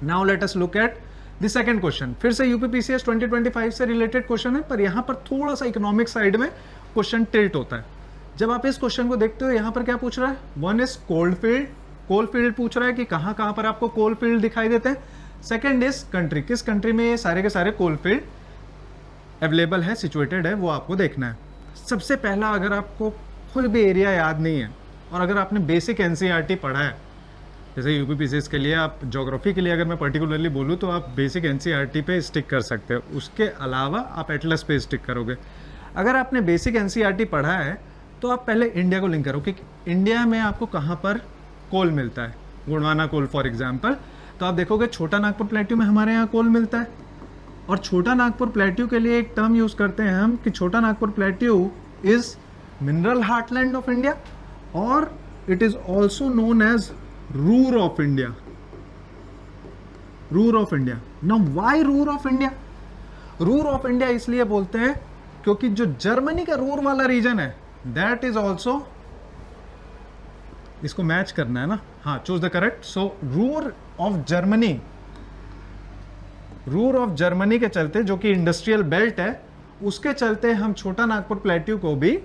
Now let us look at the second question. फिर से UPPCS 2025 से रिलेटेड क्वेश्चन है, पर यहाँ पर थोड़ा सा इकोनॉमिक साइड में क्वेश्चन टिल्ट होता है। जब आप इस क्वेश्चन को देखते हो, यहाँ पर क्या पूछ रहा है, one is cold field, coal field पूछ रहा है कि कहाँ कहाँ पर आपको कोल फील्ड दिखाई देते हैं। सेकंड इज कंट्री, किस कंट्री में ये सारे के सारे कोल फील्ड अवेलेबल है, सिचुएटेड है, वो आपको देखना है। सबसे पहला, अगर आपको कोई भी एरिया याद नहीं है और अगर आपने बेसिक एनसीईआरटी पढ़ा है, जैसे यूपीपीसीएस के लिए आप ज्योग्राफी के लिए अगर मैं पर्टिकुलरली बोलूँ तो आप बेसिक एनसीईआरटी पे स्टिक कर सकते हो, उसके अलावा आप एटलस पे स्टिक करोगे। अगर आपने बेसिक एनसीईआरटी पढ़ा है तो आप पहले इंडिया को लिंक करो कि इंडिया में आपको कहाँ पर कोल मिलता है, गोंडवाना कोल फॉर एग्जाम्पल। तो आप देखोगे छोटा नागपुर प्लेट्यू में हमारे यहाँ कोल मिलता है, और छोटा नागपुर प्लेट्यू के लिए एक टर्म यूज करते हैं हम कि Chota Nagpur plateau is mineral heartland of India, और it is also known as Ruhr of India. Ruhr of India. Now why Ruhr of India? Ruhr of India इसलिए बोलते हैं क्योंकि जो जर्मनी का रूर वाला रीजन है दैट इज ऑल्सो, इसको मैच करना है ना, हाँ, choose the correct. So Ruhr of Germany, Ruhr of Germany के चलते, जो कि इंडस्ट्रियल बेल्ट है, उसके चलते हम छोटा नागपुर प्लेट्यू को भी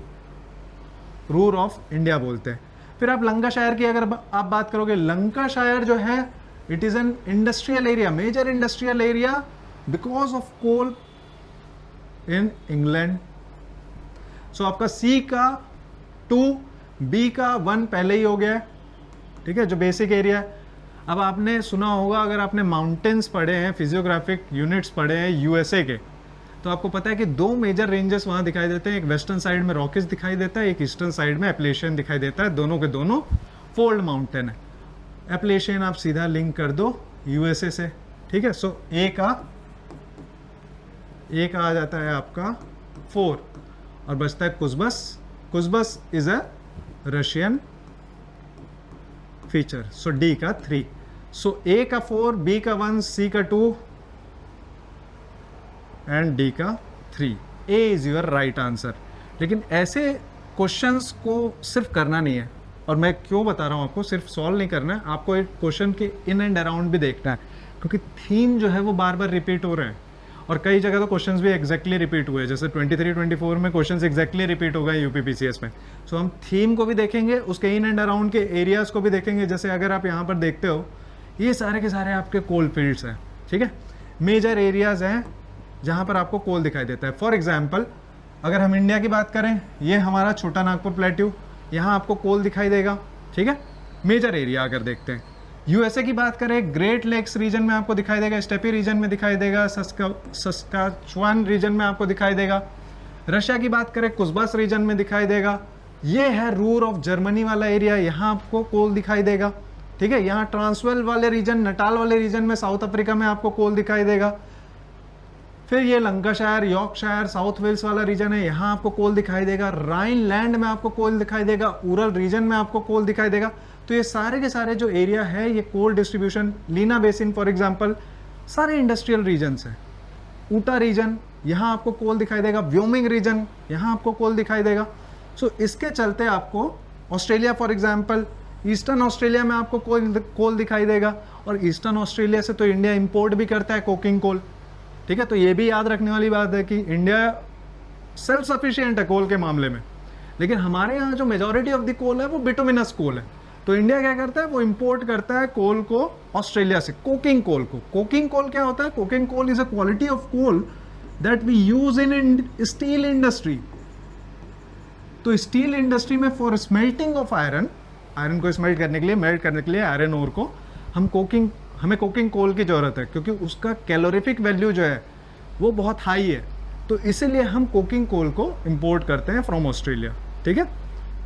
रूर ऑफ इंडिया बोलते हैं। फिर आप लंकाशायर की अगर आप बात करोगे, लंकाशायर जो है it is an industrial area, major industrial area because of coal in England. So आपका सी का 2, बी का 1 पहले ही हो गया, ठीक है, जो बेसिक एरिया है। अब आपने सुना होगा, अगर आपने माउंटेन्स पढ़े हैं, फिजियोग्राफिक यूनिट्स पढ़े हैं यूएसए के, तो आपको पता है कि 2 मेजर रेंजेस वहाँ दिखाई देते हैं। एक वेस्टर्न साइड में रॉकीज दिखाई देता है, एक ईस्टर्न साइड में एप्लेशियन दिखाई देता है। दोनों के दोनों फोल्ड माउंटेन है। एप्लेशियन आप सीधा लिंक कर दो यूएसए से, ठीक है। सो ए का आ जाता है आपका 4 और बचता है Kuzbass. Kuzbass is a Russian feature. So D का 3। सो ए का 4, बी का 1, सी का 2 एंड डी का 3। ए इज योर राइट आंसर। लेकिन ऐसे क्वेश्चंस को सिर्फ करना नहीं है, और मैं क्यों बता रहा हूँ आपको, सिर्फ सॉल्व नहीं करना है, आपको एक क्वेश्चन के इन एंड अराउंड भी देखना है, क्योंकि थीम जो है वो बार बार रिपीट हो रहे हैं, और कई जगह तो क्वेश्चंस भी एग्जैक्टली रिपीट हुए, जैसे 23-24 में क्वेश्चंस एग्जैक्टली रिपीट हो गए यूपीपीसीएस में। सो हम थीम को भी देखेंगे, उसके इन एंड अराउंड के एरियाज को भी देखेंगे। जैसे अगर आप यहाँ पर देखते हो, ये सारे के सारे आपके कोल फील्ड्स हैं, ठीक है, मेजर एरियाज हैं जहाँ पर आपको कोल दिखाई देता है। फॉर एग्जाम्पल अगर हम इंडिया की बात करें, ये हमारा छोटा नागपुर प्लेट्यू, यहाँ आपको कोल दिखाई देगा, ठीक है, मेजर एरिया। अगर देखते हैं यूएसए की बात करें, ग्रेट लेक्स रीजन में आपको दिखाई देगा, स्टेपी रीजन में दिखाई देगा, सस्काचुआन रीजन में आपको दिखाई देगा। रशिया की बात करें, कुसबस रीजन में दिखाई देगा। ये है रूर ऑफ जर्मनी वाला एरिया, यहाँ आपको कोल दिखाई देगा, ठीक है। यहाँ ट्रांसवेल वाले रीजन, नटाल वाले रीजन में साउथ अफ्रीका में आपको कोल दिखाई देगा। फिर ये लंकाशायर, यॉर्कशायर, साउथ वेल्स वाला रीजन है, यहाँ आपको कोल दिखाई देगा। राइनलैंड में आपको कोल दिखाई देगा, उरल रीजन में आपको कोल दिखाई देगा। तो ये सारे के सारे जो एरिया है, ये coal distribution, Lena basin for example, सारे इंडस्ट्रियल रीजन्स हैं। ऊटा रीजन, यहाँ आपको कोल दिखाई देगा। व्योमिंग रीजन, यहाँ आपको कोल दिखाई देगा। सो इसके चलते आपको Australia for example, eastern Australia में आपको कोल दिखाई देगा, और ईस्टर्न ऑस्ट्रेलिया से तो इंडिया इम्पोर्ट भी करता है कोकिंग कोल, ठीक है। तो ये भी याद रखने वाली बात है कि इंडिया सेल्फ सफिशिएंट है कोल के मामले में, लेकिन हमारे यहाँ जो मेजॉरिटी ऑफ द कोल है वो बिटुमिनस कोल है। तो इंडिया क्या करता है, वो इंपोर्ट करता है कोल को ऑस्ट्रेलिया से, कोकिंग कोल को। कोकिंग कोल क्या होता है? Coking coal is a quality of coal that we use in steel industry. तो स्टील इंडस्ट्री में for smelting of iron, iron को स्मेल्ट करने के लिए, मेल्ट करने के लिए आयरन ओर को हमें कोकिंग कोल की ज़रूरत है, क्योंकि उसका कैलोरीफिक वैल्यू जो है वो बहुत हाई है। तो इसीलिए हम कोकिंग कोल को इंपोर्ट करते हैं फ्रॉम ऑस्ट्रेलिया, ठीक है।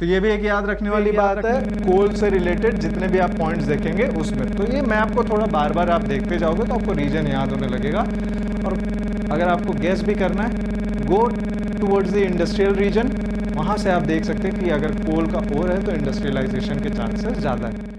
तो ये भी एक याद रखने वाली बात है कोल से रिलेटेड जितने भी आप पॉइंट्स देखेंगे उसमें। तो ये मैप को थोड़ा बार बार आप देखते जाओगे तो आपको रीजन याद होने लगेगा। और अगर आपको गेस भी करना है, go towards the industrial region, वहाँ से आप देख सकते हैं कि अगर कोल का ओर है तो इंडस्ट्रियलाइजेशन के चांसेस ज़्यादा है।